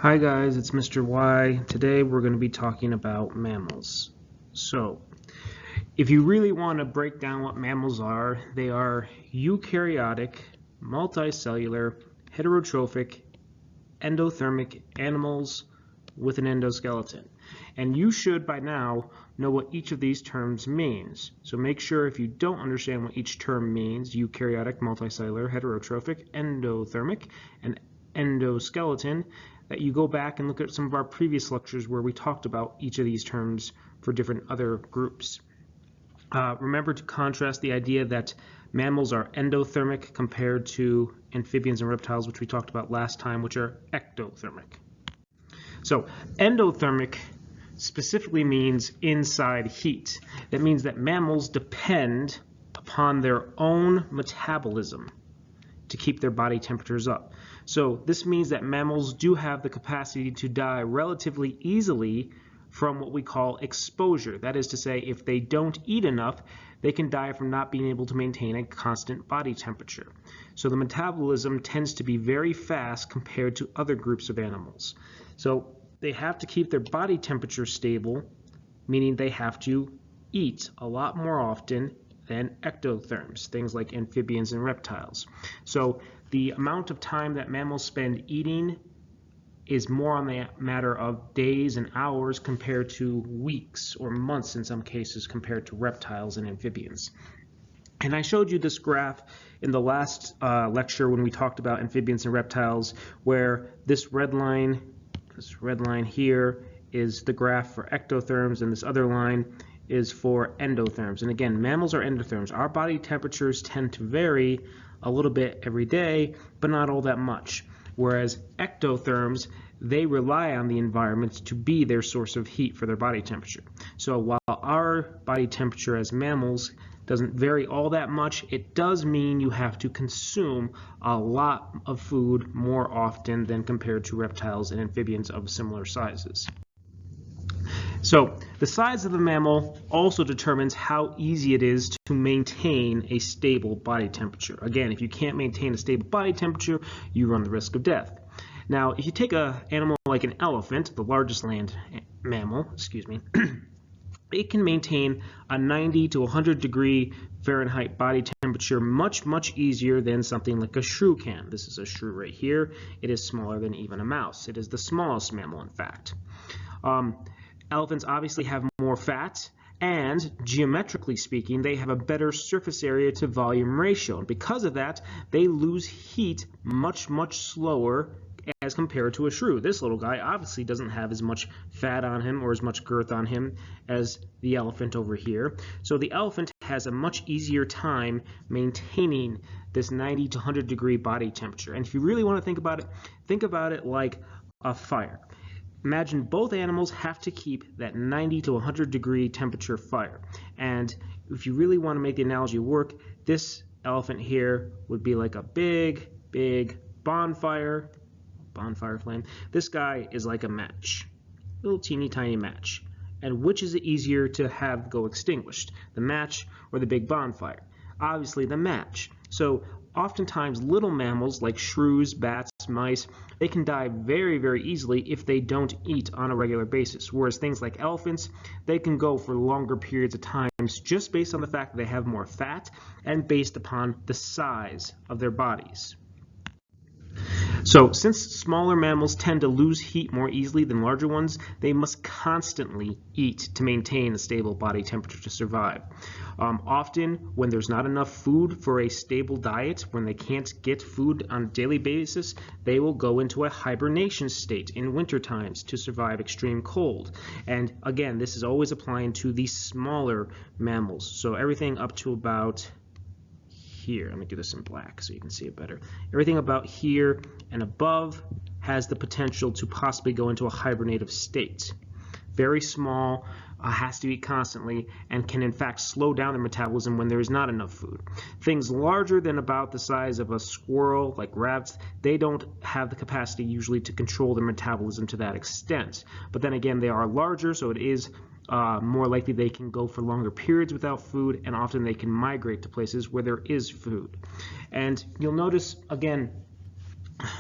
Hi guys, it's Mr. Y. Today we're going to be talking about mammals. So, if you really want to break down what mammals are, they are eukaryotic, multicellular, heterotrophic, endothermic animals with an endoskeleton. And you should by now know what each of these terms means. So make sure if you don't understand what each term means, eukaryotic, multicellular, heterotrophic, endothermic, and endoskeleton, that you go back and look at some of our previous lectures where we talked about each of these terms for different other groups. Remember to contrast the idea that mammals are endothermic compared to amphibians and reptiles, which we talked about last time, which are ectothermic. So endothermic specifically means inside heat. That means that mammals depend upon their own metabolism to keep their body temperatures up. So this means that mammals do have the capacity to die relatively easily from what we call exposure. That is to say, if they don't eat enough, they can die from not being able to maintain a constant body temperature. So the metabolism tends to be very fast compared to other groups of animals. So they have to keep their body temperature stable, meaning they have to eat a lot more often than ectotherms, things like amphibians and reptiles. So the amount of time that mammals spend eating is more on the matter of days and hours compared to weeks or months in some cases compared to reptiles and amphibians. And I showed you this graph in the last lecture when we talked about amphibians and reptiles, where this red line here is the graph for ectotherms, and this other line is for endotherms. And again, mammals are endotherms. Our body temperatures tend to vary a little bit every day, but not all that much. Whereas ectotherms, they rely on the environment to be their source of heat for their body temperature. So while our body temperature as mammals doesn't vary all that much, it does mean you have to consume a lot of food more often than compared to reptiles and amphibians of similar sizes. So the size of the mammal also determines how easy it is to maintain a stable body temperature. Again, if you can't maintain a stable body temperature, you run the risk of death. Now, if you take an animal like an elephant, the largest land mammal, it can maintain a 90 to 100 degree Fahrenheit body temperature much easier than something like a shrew can. This is a shrew right here. It is smaller than even a mouse. It is the smallest mammal, in fact. Elephants obviously have more fat, and geometrically speaking, they have a better surface area to volume ratio. And because of that, they lose heat much slower as compared to a shrew. This little guy obviously doesn't have as much fat on him or as much girth on him as the elephant over here. So the elephant has a much easier time maintaining this 90 to 100 degree body temperature. And if you really want to think about it like a fire. Imagine both animals have to keep that 90 to 100 degree temperature fire. And if you really want to make the analogy work, this elephant here would be like a big bonfire flame. This guy is like a match, little teeny tiny match. And which is it easier to have go extinguished, the match or the big bonfire? Obviously the match. So oftentimes little mammals like shrews, bats, mice, they can die very easily if they don't eat on a regular basis, whereas things like elephants, they can go for longer periods of time just based on the fact that they have more fat and based upon the size of their bodies. So since smaller mammals tend to lose heat more easily than larger ones, they must constantly eat to maintain a stable body temperature to survive. Often when there's not enough food for a stable diet, when they can't get food on a daily basis, they will go into a hibernation state in winter times to survive extreme cold. And again, this is always applying to the smaller mammals. So everything up to about here. Let me do this in black so you can see it better. Everything about here and above has the potential to possibly go into a hibernative state. Very small, has to eat constantly, and can in fact slow down their metabolism when there is not enough food. Things larger than about the size of a squirrel, like rabbits, they don't have the capacity usually to control their metabolism to that extent. But then again, they are larger, so it is more likely they can go for longer periods without food, and often they can migrate to places where there is food. And you'll notice, again,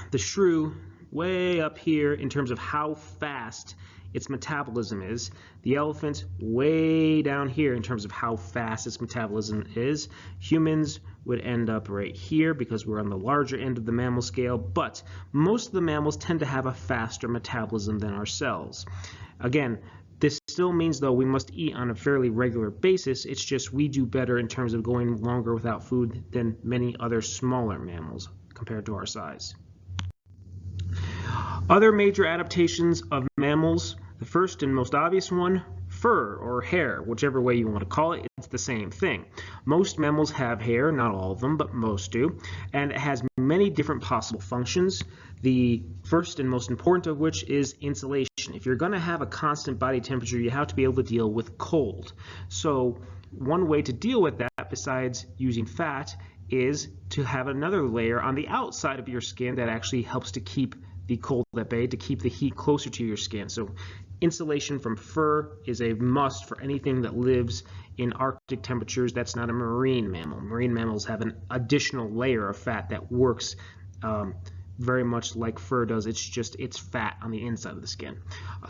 the shrew way up here in terms of how fast its metabolism is. The elephant way down here in terms of how fast its metabolism is. Humans would end up right here because we're on the larger end of the mammal scale, but most of the mammals tend to have a faster metabolism than ourselves. Again, this still means, though, we must eat on a fairly regular basis. It's just we do better in terms of going longer without food than many other smaller mammals compared to our size. Other major adaptations of mammals, the first and most obvious one, fur or hair, whichever way you want to call it, it's the same thing. Most mammals have hair, not all of them, but most do, and it has many different possible functions. The first and most important of which is insulation. If you're going to have a constant body temperature, you have to be able to deal with cold. So one way to deal with that, besides using fat, is to have another layer on the outside of your skin that actually helps to keep the cold at bay, to keep the heat closer to your skin. So insulation from fur is a must for anything that lives in Arctic temperatures that's not a marine mammal. Marine mammals have an additional layer of fat that works very much like fur does. It's fat on the inside of the skin.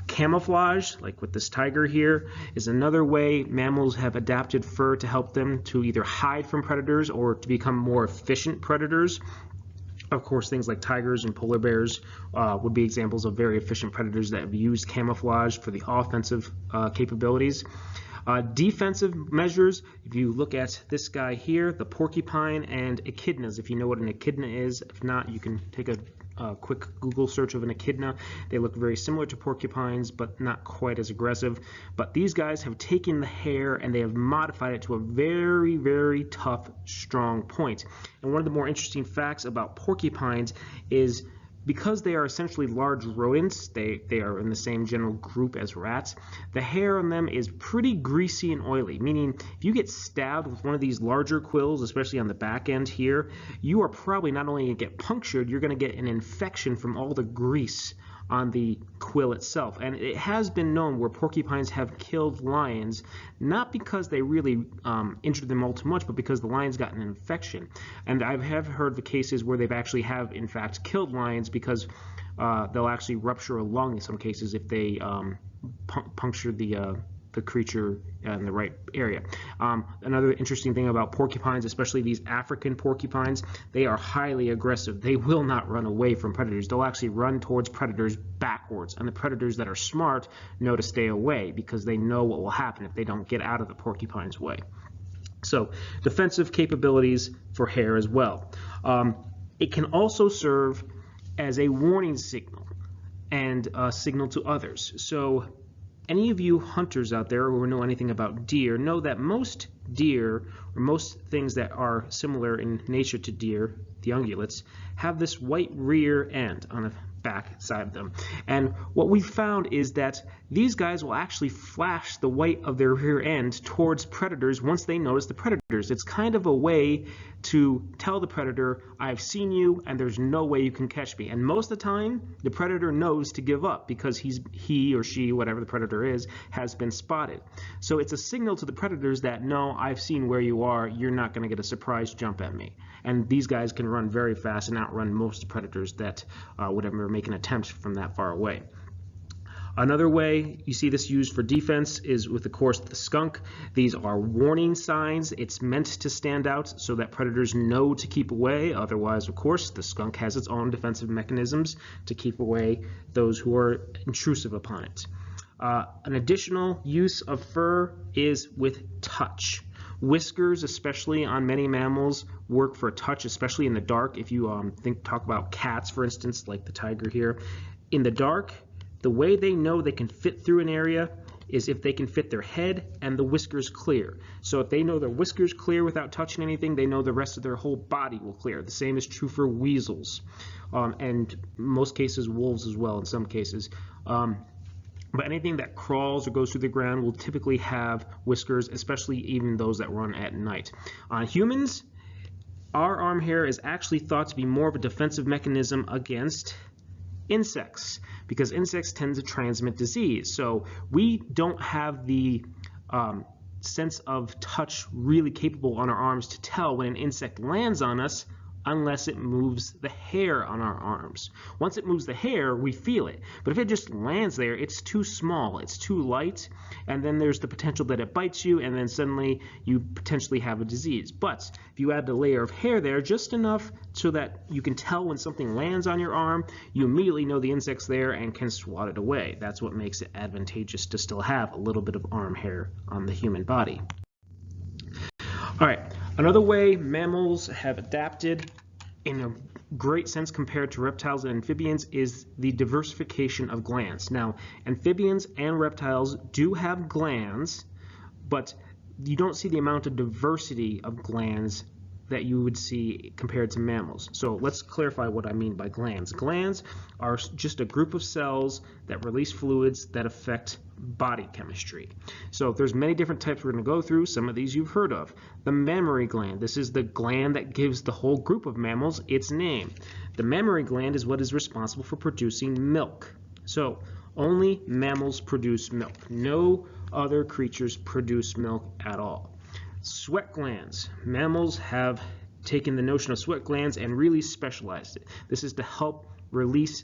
Camouflage, like with this tiger here, is another way mammals have adapted fur to help them to either hide from predators or to become more efficient predators. Of course, things like tigers and polar bears would be examples of very efficient predators that have used camouflage for the offensive capabilities. Defensive measures, if you look at this guy here, the porcupine and echidnas, if you know what an echidna is. If not, you can take a quick Google search of an echidna. They look very similar to porcupines, but not quite as aggressive. But these guys have taken the hair and they have modified it to a very, very tough, strong point. And one of the more interesting facts about porcupines is because they are essentially large rodents, they are in the same general group as rats, the hair on them is pretty greasy and oily, meaning if you get stabbed with one of these larger quills, especially on the back end here, you are probably not only going to get punctured, you're going to get an infection from all the grease on the quill itself. And it has been known where porcupines have killed lions, not because they really injured them all too much, but because the lions got an infection. And I have heard the cases where they've actually have in fact killed lions because they'll actually rupture a lung in some cases if they puncture the creature in the right area. Another interesting thing about porcupines, especially these African porcupines, they are highly aggressive. They will not run away from predators. They'll actually run towards predators backwards, and the predators that are smart know to stay away because they know what will happen if they don't get out of the porcupine's way. So defensive capabilities for hair as well. It can also serve as a warning signal and a signal to others. So any of you hunters out there who know anything about deer know that most deer, or most things that are similar in nature to deer, the ungulates, have this white rear end on the back side of them. And what we found is that these guys will actually flash the white of their rear end towards predators once they notice the predators. It's kind of a way to tell the predator, I've seen you and there's no way you can catch me. And most of the time, the predator knows to give up because he or she, whatever the predator is, has been spotted. So it's a signal to the predators that, no, I've seen where you are, you're not going to get a surprise jump at me. And these guys can run very fast and outrun most predators that would ever make an attempt from that far away. Another way you see this used for defense is with, of course, the skunk. These are warning signs. It's meant to stand out so that predators know to keep away. Otherwise, of course, the skunk has its own defensive mechanisms to keep away those who are intrusive upon it. An additional use of fur is with touch. Whiskers, especially on many mammals, work for touch, especially in the dark. If you talk about cats, for instance, like the tiger here, in the dark, the way they know they can fit through an area is if they can fit their head and the whiskers clear. So if they know their whiskers clear without touching anything, they know the rest of their whole body will clear. The same is true for weasels, and most cases wolves as well in some cases. But anything that crawls or goes through the ground will typically have whiskers, especially even those that run at night. On humans, our arm hair is actually thought to be more of a defensive mechanism against insects, because insects tend to transmit disease. So we don't have the sense of touch really capable on our arms to tell when an insect lands on us unless it moves the hair on our arms. Once it moves the hair, we feel it. But if it just lands there, it's too small, it's too light, and then there's the potential that it bites you, and then suddenly you potentially have a disease. But if you add a layer of hair there, just enough so that you can tell when something lands on your arm, you immediately know the insect's there and can swat it away. That's what makes it advantageous to still have a little bit of arm hair on the human body. All right, another way mammals have adapted in a great sense compared to reptiles and amphibians is the diversification of glands. Now, amphibians and reptiles do have glands, but you don't see the amount of diversity of glands that you would see compared to mammals. So let's clarify what I mean by glands. Glands are just a group of cells that release fluids that affect body chemistry. So there's many different types we're going to go through. Some of these you've heard of. The mammary gland. This is the gland that gives the whole group of mammals its name. The mammary gland is what is responsible for producing milk. So only mammals produce milk. No other creatures produce milk at all. Sweat glands. Mammals have taken the notion of sweat glands and really specialized it. This is to help release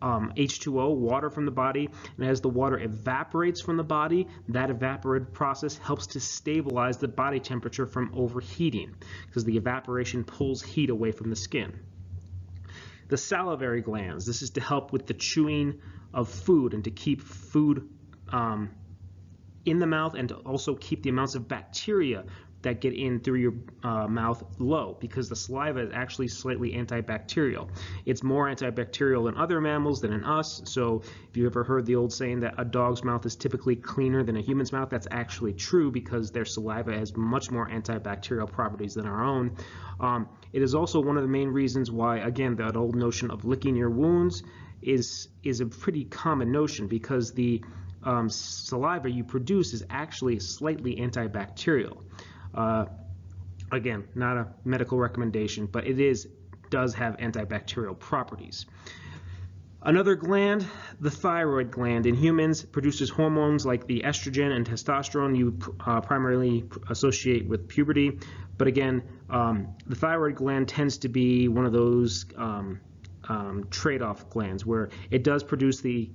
H2O, water from the body, and as the water evaporates from the body, that evaporative process helps to stabilize the body temperature from overheating because the evaporation pulls heat away from the skin. The salivary glands. This is to help with the chewing of food and to keep food in the mouth and to also keep the amounts of bacteria that get in through your mouth low because the saliva is actually slightly antibacterial. It's more antibacterial in other mammals than in us, so if you ever heard the old saying that a dog's mouth is typically cleaner than a human's mouth, that's actually true because their saliva has much more antibacterial properties than our own. It is also one of the main reasons why, again, that old notion of licking your wounds is a pretty common notion because the saliva you produce is actually slightly antibacterial. Again, not a medical recommendation, but it does have antibacterial properties. Another gland, the thyroid gland in humans, produces hormones like the estrogen and testosterone you primarily associate with puberty. But again, the thyroid gland tends to be one of those trade-off glands where it does produce the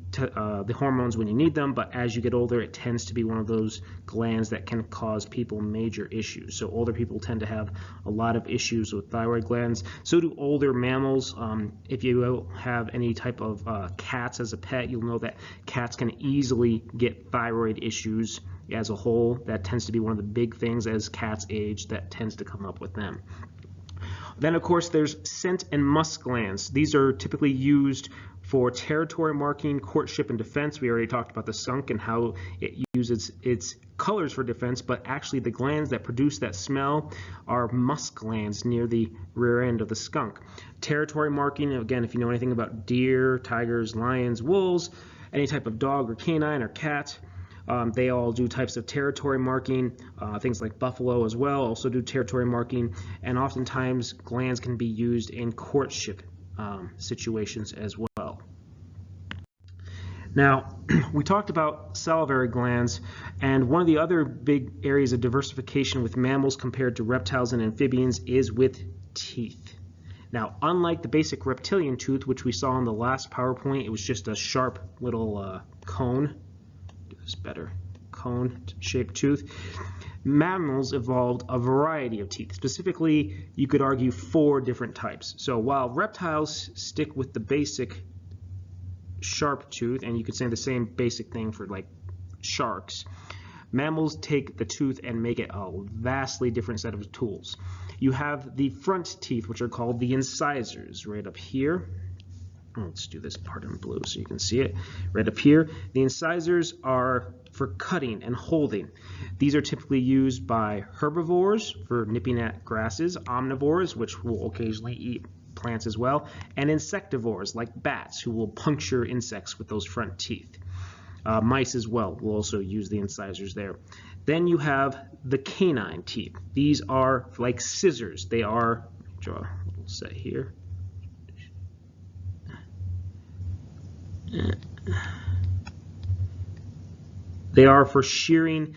hormones when you need them, but as you get older it tends to be one of those glands that can cause people major issues. So older people tend to have a lot of issues with thyroid glands. So do older mammals. If you have any type of cats as a pet, you'll know that cats can easily get thyroid issues as a whole. That tends to be one of the big things as cats age that tends to come up with them. Then, of course, there's scent and musk glands. These are typically used for territory marking, courtship, and defense. We already talked about the skunk and how it uses its colors for defense, but actually the glands that produce that smell are musk glands near the rear end of the skunk. Territory marking, again, if you know anything about deer, tigers, lions, wolves, any type of dog or canine or cat, they all do types of territory marking. Things like buffalo as well also do territory marking, and oftentimes glands can be used in courtship situations as well. Now, we talked about salivary glands, and one of the other big areas of diversification with mammals compared to reptiles and amphibians is with teeth. Now, unlike the basic reptilian tooth, which we saw in the last PowerPoint, it was just a sharp little cone. Better cone-shaped tooth. Mammals evolved a variety of teeth. Specifically, you could argue 4 different types. So while reptiles stick with the basic sharp tooth, and you could say the same basic thing for like sharks, mammals take the tooth and make it a vastly different set of tools. You have the front teeth, which are called the incisors, right up here. Let's do this part in blue so you can see it right up here. The incisors are for cutting and holding. These are typically used by herbivores for nipping at grasses, omnivores, which will occasionally eat plants as well, and insectivores like bats who will puncture insects with those front teeth. Mice as well will also use the incisors there. Then you have the canine teeth. These are like scissors. They are, draw a little set here. They are for shearing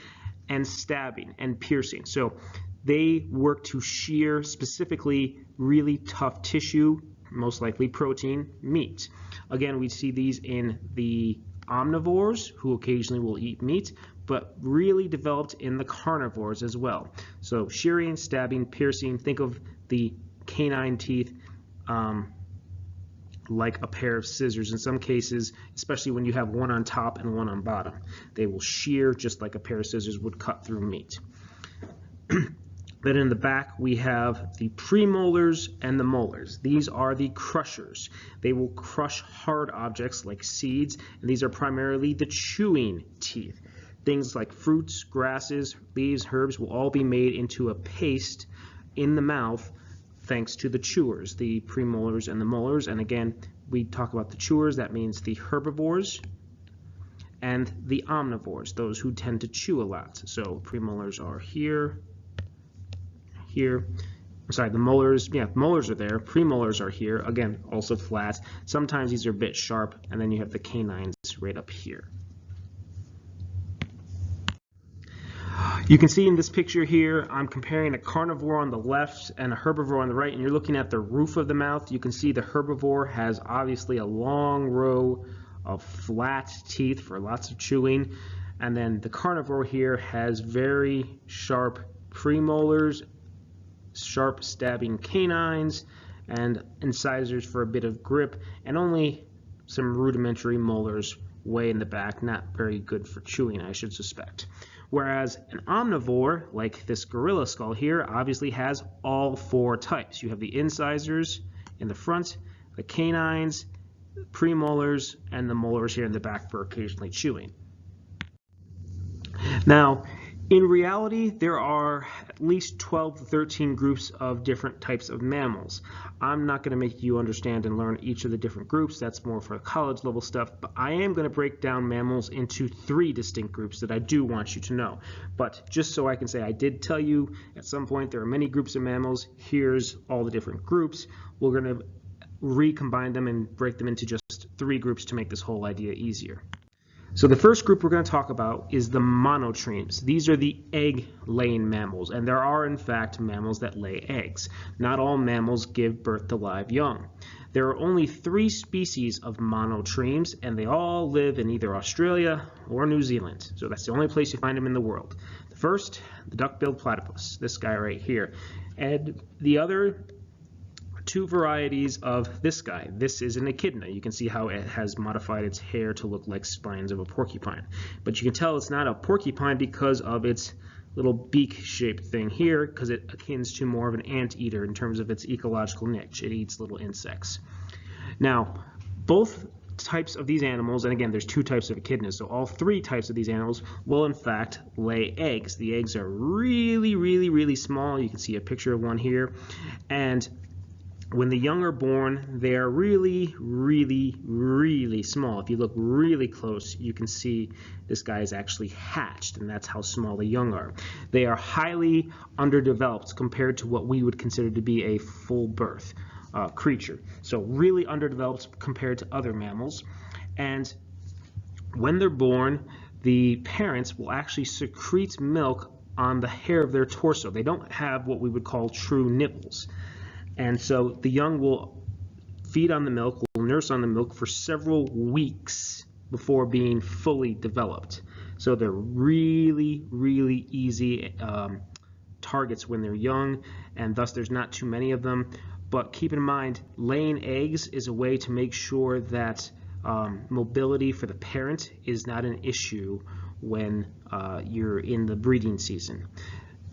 and stabbing and piercing. So they work to shear specifically really tough tissue, most likely protein, meat. Again, we see these in the omnivores, who occasionally will eat meat, but really developed in the carnivores as well. So shearing, stabbing, piercing, think of the canine teeth like a pair of scissors in some cases, especially when you have one on top and one on bottom. They will shear just like a pair of scissors would cut through meat. Then in the back we have the premolars and the molars. These are the crushers. They will crush hard objects like seeds, and these are primarily the chewing teeth. Things like fruits, grasses, leaves, herbs will all be made into a paste in the mouth thanks to the chewers, the premolars and the molars. And again, we talk about the chewers, that means the herbivores, and the omnivores, those who tend to chew a lot. So premolars are here, here. Sorry, the molars, yeah, molars are there. Premolars are here, again, also flat. Sometimes these are a bit sharp, and then you have the canines right up here. You can see in this picture here, I'm comparing a carnivore on the left and a herbivore on the right, and you're looking at the roof of the mouth. You can see the herbivore has obviously a long row of flat teeth for lots of chewing, and then the carnivore here has very sharp premolars, sharp stabbing canines, and incisors for a bit of grip, and only some rudimentary molars way in the back, not very good for chewing, I should suspect. Whereas an omnivore, like this gorilla skull here, obviously has all four types. You have the incisors in the front, the canines, premolars, and the molars here in the back for occasionally chewing. Now, in reality, there are at least 12 to 13 groups of different types of mammals. I'm not going to make you understand and learn each of the different groups. That's more for college level stuff. But I am going to break down mammals into 3 distinct groups that I do want you to know. But just so I can say I did tell you at some point there are many groups of mammals. Here's all the different groups. We're going to recombine them and break them into just 3 groups to make this whole idea easier. So the first group we're going to talk about is the monotremes. These are the egg-laying mammals, and there are in fact mammals that lay eggs. Not all mammals give birth to live young. There are only 3 species of monotremes, and they all live in either Australia or New Zealand. So that's the only place you find them in the world. The first, the duck-billed platypus, this guy right here. And the other 2 varieties of this guy. This is an echidna. You can see how it has modified its hair to look like spines of a porcupine. But you can tell it's not a porcupine because of its little beak-shaped thing here, because it akins to more of an anteater in terms of its ecological niche. It eats little insects. Now, both types of these animals, and again, there's 2 types of echidnas, so all 3 types of these animals will in fact lay eggs. The eggs are really, really, really small. You can see a picture of one here. And when the young are born, they are really, really, really small. If you look really close, you can see this guy is actually hatched, and that's how small the young are. They are highly underdeveloped compared to what we would consider to be a full birth creature. So really underdeveloped compared to other mammals. And when they're born, the parents will actually secrete milk on the hair of their torso. They don't have what we would call true nipples. And so the young will feed on the milk, will nurse on the milk for several weeks before being fully developed. So they're really, really easy targets when they're young, and thus there's not too many of them. But keep in mind, laying eggs is a way to make sure that mobility for the parent is not an issue when you're in the breeding season.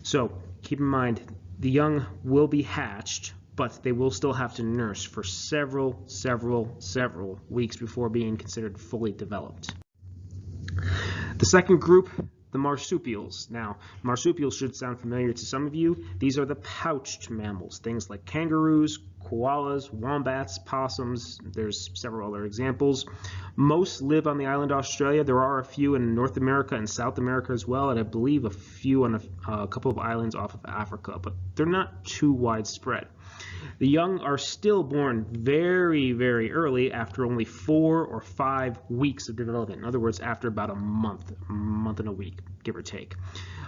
So keep in mind, the young will be hatched, but they will still have to nurse for several weeks before being considered fully developed. The second group, the marsupials. Now, marsupials should sound familiar to some of you. These are the pouched mammals, things like kangaroos, koalas, wombats, possums. There's several other examples. Most live on the island of Australia. There are a few in North America and South America as well, and I believe a few on a couple of islands off of Africa, but they're not too widespread. The young are still born very, very early after only 4 or 5 weeks of development. In other words, after about a month and a week, give or take.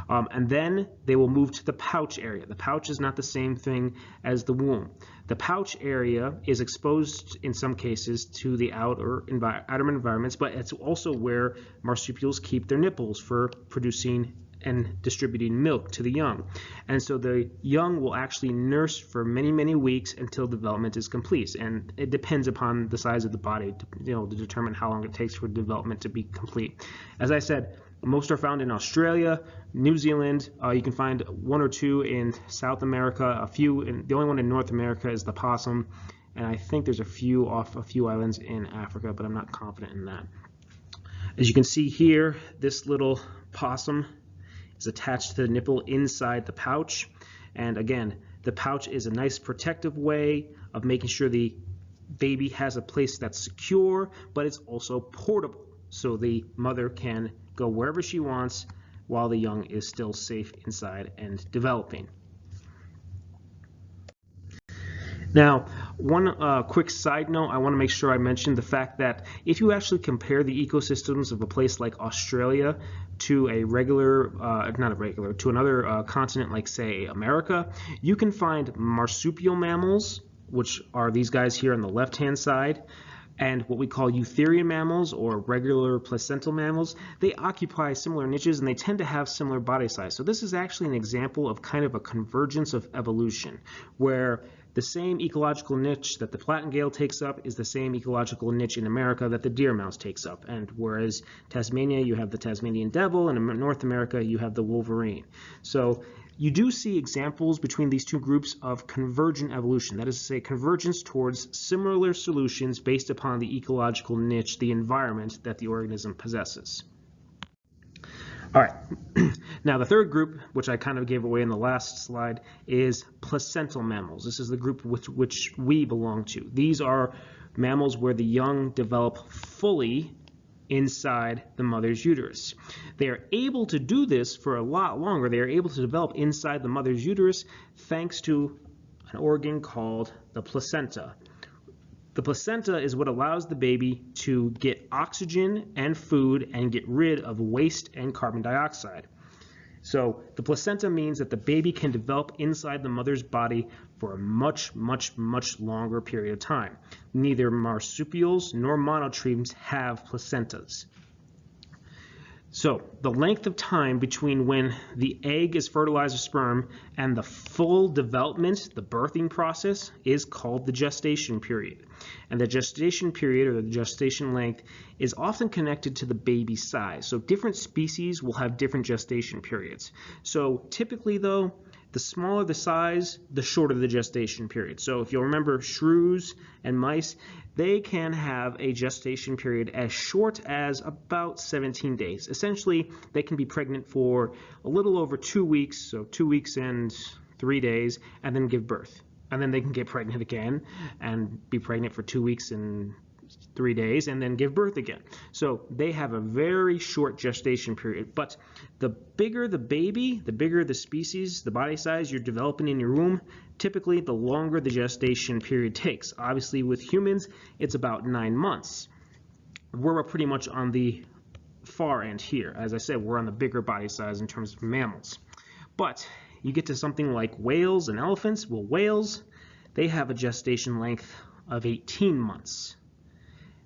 And then they will move to the pouch area. The pouch is not the same thing as the womb. The pouch area is exposed in some cases to the outer environments, but it's also where marsupials keep their nipples for producing and distributing milk to the young. And so the young will actually nurse for many, many weeks until development is complete. And it depends upon the size of the body to determine how long it takes for development to be complete. As I said, most are found in Australia, New Zealand. You can find 1 or 2 in South America, the only one in North America is the possum, and I think there's a few off a few islands in Africa, but I'm not confident in that. As you can see here, this little possum is attached to the nipple inside the pouch, and again, the pouch is a nice protective way of making sure the baby has a place that's secure, but it's also portable, so the mother can go wherever she wants while the young is still safe inside and developing. Now, one quick side note, I want to make sure I mention the fact that if you actually compare the ecosystems of a place like Australia to to another continent like, say, America, you can find marsupial mammals, which are these guys here on the left-hand side, and what we call eutherian mammals or regular placental mammals. They occupy similar niches and they tend to have similar body size. So this is actually an example of kind of a convergence of evolution, where the same ecological niche that the Platinum takes up is the same ecological niche in America that the deer mouse takes up. And whereas Tasmania, you have the Tasmanian devil, and in North America, you have the wolverine. So you do see examples between these two groups of convergent evolution. That is to say, convergence towards similar solutions based upon the ecological niche, the environment that the organism possesses. All right, now the third group, which I kind of gave away in the last slide, is placental mammals. This is the group which we belong to. These are mammals where the young develop fully inside the mother's uterus. They are able to do this for a lot longer. They are able to develop inside the mother's uterus thanks to an organ called the placenta. The placenta is what allows the baby to get oxygen and food and get rid of waste and carbon dioxide. So the placenta means that the baby can develop inside the mother's body for a much, much, much longer period of time. Neither marsupials nor monotremes have placentas. So the length of time between when the egg is fertilized with sperm and the full development, the birthing process, is called the gestation period. And the gestation period, or the gestation length, is often connected to the baby size. So different species will have different gestation periods. So typically though, the smaller the size, the shorter the gestation period. So if you'll remember shrews and mice, they can have a gestation period as short as about 17 days. Essentially, they can be pregnant for a little over 2 weeks, so 2 weeks and 3 days, and then give birth. And then they can get pregnant again and be pregnant for 2 weeks and 3 days and then give birth again. So they have a very short gestation period, but the bigger the baby, the bigger the species, the body size you're developing in your womb, typically the longer the gestation period takes. Obviously with humans, it's about 9 months. We're pretty much on the far end here. As I said, we're on the bigger body size in terms of mammals. But you get to something like whales and elephants. Well, whales, they have a gestation length of 18 months.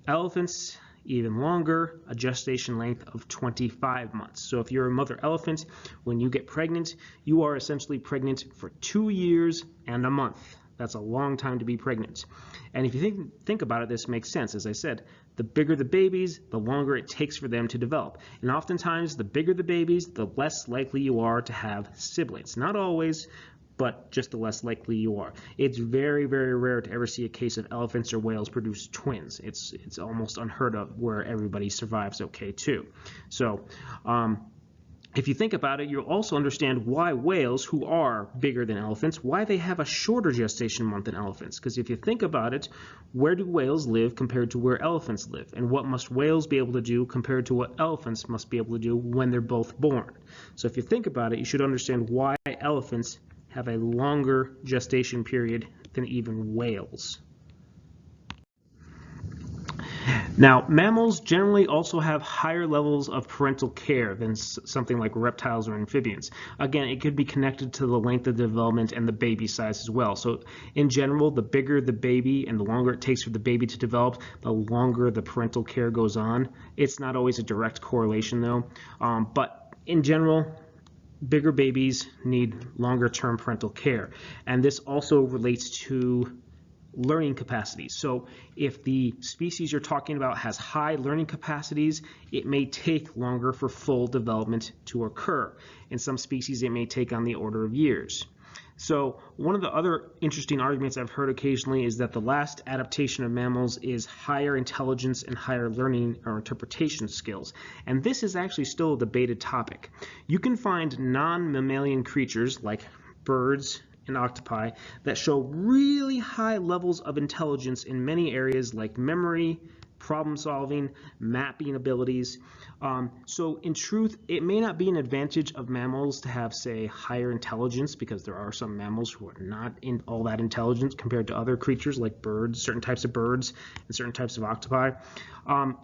Elephants, even longer, a gestation length of 25 months. So if you're a mother elephant, when you get pregnant, you are essentially pregnant for 2 years and a month. That's a long time to be pregnant. And if you think about it, this makes sense. As I said, the bigger the babies, the longer it takes for them to develop. And oftentimes, the bigger the babies, the less likely you are to have siblings. Not always, but just the less likely you are. It's very, very rare to ever see a case of elephants or whales produce twins. It's almost unheard of, where everybody survives okay too. So if you think about it, you'll also understand why whales, who are bigger than elephants, why they have a shorter gestation month than elephants. Because if you think about it, where do whales live compared to where elephants live? And what must whales be able to do compared to what elephants must be able to do when they're both born? So if you think about it, you should understand why elephants have a longer gestation period than even whales. Now, mammals generally also have higher levels of parental care than something like reptiles or amphibians. Again, it could be connected to the length of development and the baby size as well. So in general, the bigger the baby and the longer it takes for the baby to develop, the longer the parental care goes on. It's not always a direct correlation though, but in general, bigger babies need longer term parental care. And this also relates to learning capacities. So if the species you're talking about has high learning capacities, it may take longer for full development to occur. In some species, it may take on the order of years. So one of the other interesting arguments I've heard occasionally is that the last adaptation of mammals is higher intelligence and higher learning or interpretation skills. And this is actually still a debated topic. You can find non-mammalian creatures like birds and octopi that show really high levels of intelligence in many areas like memory, problem solving, mapping abilities. So in truth, it may not be an advantage of mammals to have, say, higher intelligence, because there are some mammals who are not all that intelligent compared to other creatures like birds, certain types of birds, and certain types of octopi.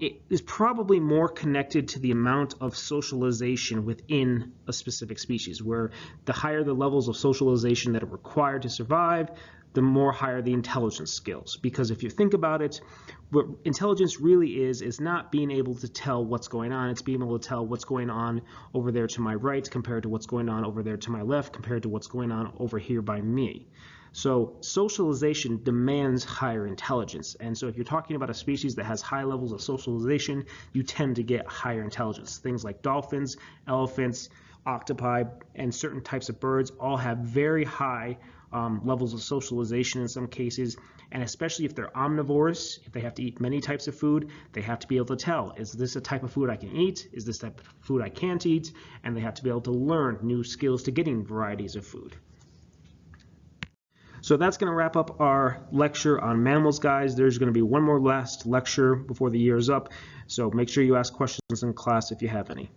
It is probably more connected to the amount of socialization within a specific species, where the higher the levels of socialization that are required to survive, the more higher the intelligence skills. Because if you think about it, what intelligence really is not being able to tell what's going on. It's being able to tell what's going on over there to my right compared to what's going on over there to my left compared to what's going on over here by me. So socialization demands higher intelligence. And so if you're talking about a species that has high levels of socialization, you tend to get higher intelligence. Things like dolphins, elephants, octopi, and certain types of birds all have very high levels of socialization in some cases, and especially if they're omnivores, if they have to eat many types of food, they have to be able to tell, is this a type of food I can eat? Is this type of food I can't eat? And they have to be able to learn new skills to getting varieties of food. So that's going to wrap up our lecture on mammals, guys. There's going to be one more last lecture before the year is up, so make sure you ask questions in class if you have any.